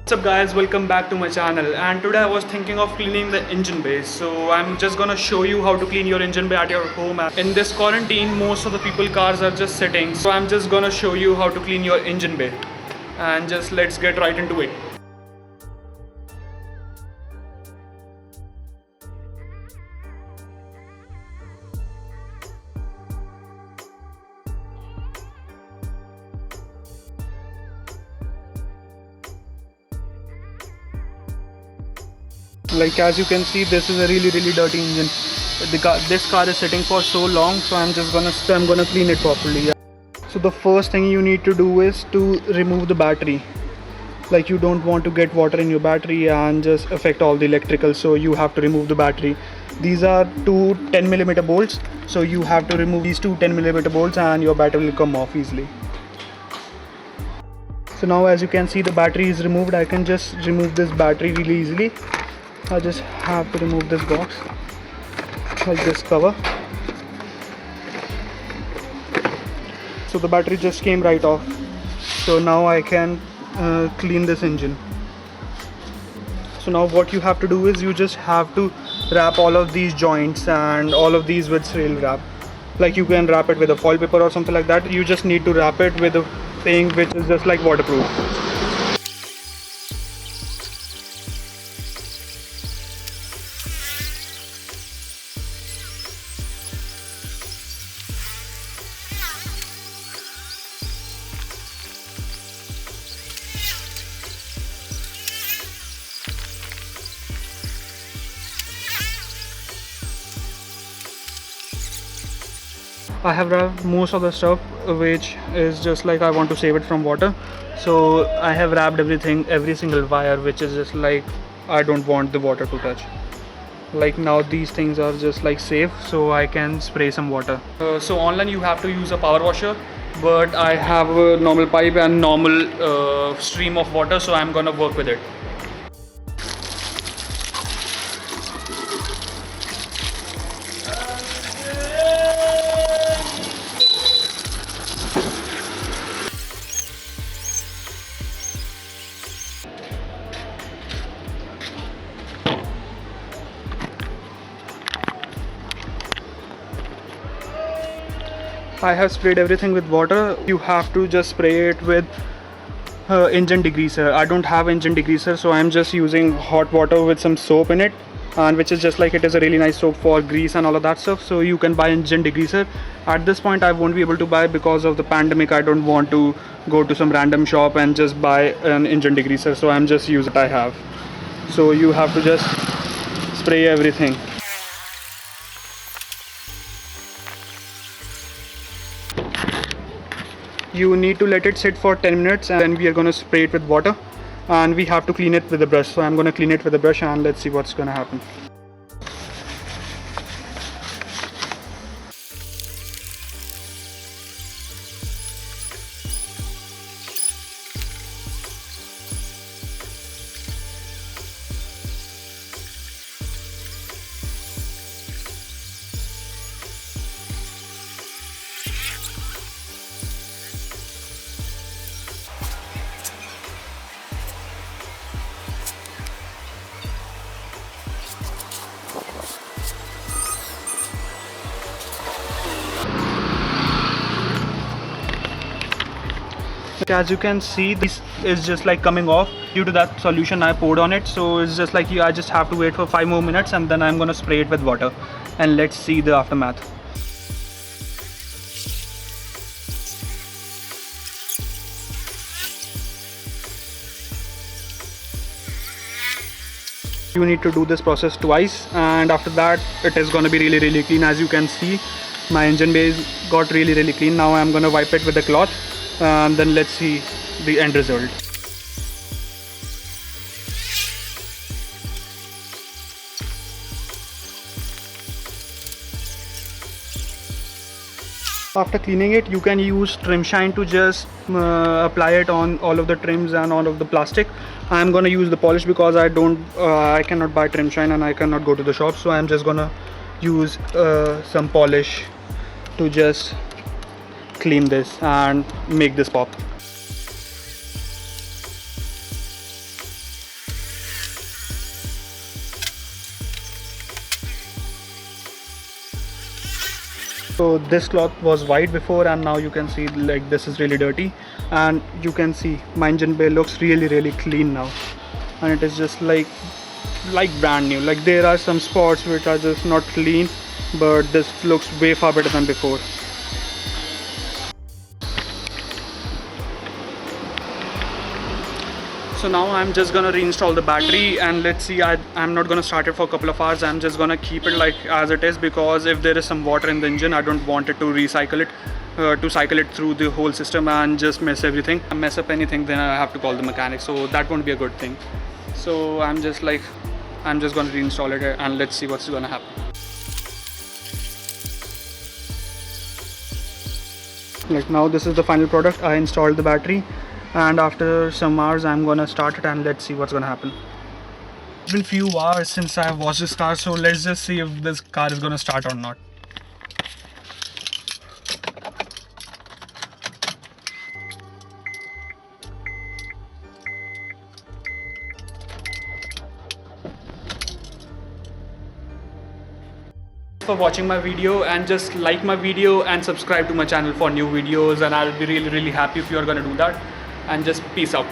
What's up guys, welcome back to my channel. And today I was thinking of cleaning the engine bay, so I'm just gonna show you how to clean your engine bay at your home. In this quarantine, most of the people cars are just sitting, so I'm just gonna show you how to clean your engine bay, and just let's get right into it. Like as you can see, this is a really dirty engine. This car is sitting for so long, so I'm gonna clean it properly. Yeah. So the first thing you need to do is to remove the battery. Like you don't want to get water in your battery and just affect all the electrical, so you have to remove the battery. These are two 10mm bolts, so you have to remove these two 10mm bolts and your battery will come off easily. So now as you can see, the battery is removed. I can just remove this battery really easily. I just have to remove this box, like this cover. So the battery just came right off. So now I can clean this engine. So now what you have to do is you just have to wrap all of these joints and all of these with sail wrap. Like you can wrap it with a foil paper or something like that. You just need to wrap it with a thing which is just like waterproof. I have wrapped most of the stuff which is just like I want to save it from water. So I have wrapped everything, every single wire which is just like I don't want the water to touch. Like now these things are just like safe, so I can spray some water. So online you have to use a power washer, but I have a normal pipe and normal stream of water, so I'm gonna work with it. I have sprayed everything with water. You have to just spray it with engine degreaser. I don't have engine degreaser, so I'm just using hot water with some soap in it, and which is just like, it is a really nice soap for grease and all of that stuff. So you can buy engine degreaser. At this point I won't be able to buy because of the pandemic. I don't want to go to some random shop and just buy an engine degreaser, so I'm just using what I have. So you have to just spray everything. You need to let it sit for 10 minutes, and then we are going to spray it with water, and we have to clean it with a brush. So I'm going to clean it with a brush, and let's see what's going to happen. As you can see, this is just like coming off due to that solution I poured on it. So it's just like I just have to wait for 5 more minutes, and then I'm gonna spray it with water, and let's see the aftermath. You need to do this process twice, and after that it is gonna be really clean. As you can see, my engine bay got really clean. Now I'm gonna wipe it with a cloth, and then let's see the end result. After cleaning it, you can use trim shine to just apply it on all of the trims and all of the plastic. I'm gonna use the polish because I cannot buy trim shine and I cannot go to the shop, so I'm just gonna use some polish to just clean this and make this pop. So this cloth was white before, and now you can see like this is really dirty, and you can see my engine bay looks really clean now, and it is just like brand new. Like there are some spots which are just not clean, but this looks way far better than before. So now I'm just gonna reinstall the battery, and let's see. I'm not gonna start it for a couple of hours. I'm just gonna keep it like as it is, because if there is some water in the engine, I don't want it to recycle it, to cycle it through the whole system and just mess everything. Mess up anything, then I have to call the mechanic. So that won't be a good thing. So I'm just gonna reinstall it, and let's see what's gonna happen. Like now this is the final product. I installed the battery, and after some hours I'm gonna start it, and let's see what's gonna happen. It's been few hours since I've washed this car, so let's just see if this car is gonna start or not. For watching my video, and just like my video and subscribe to my channel for new videos, and I'll be really happy if you are gonna do that. And just peace out.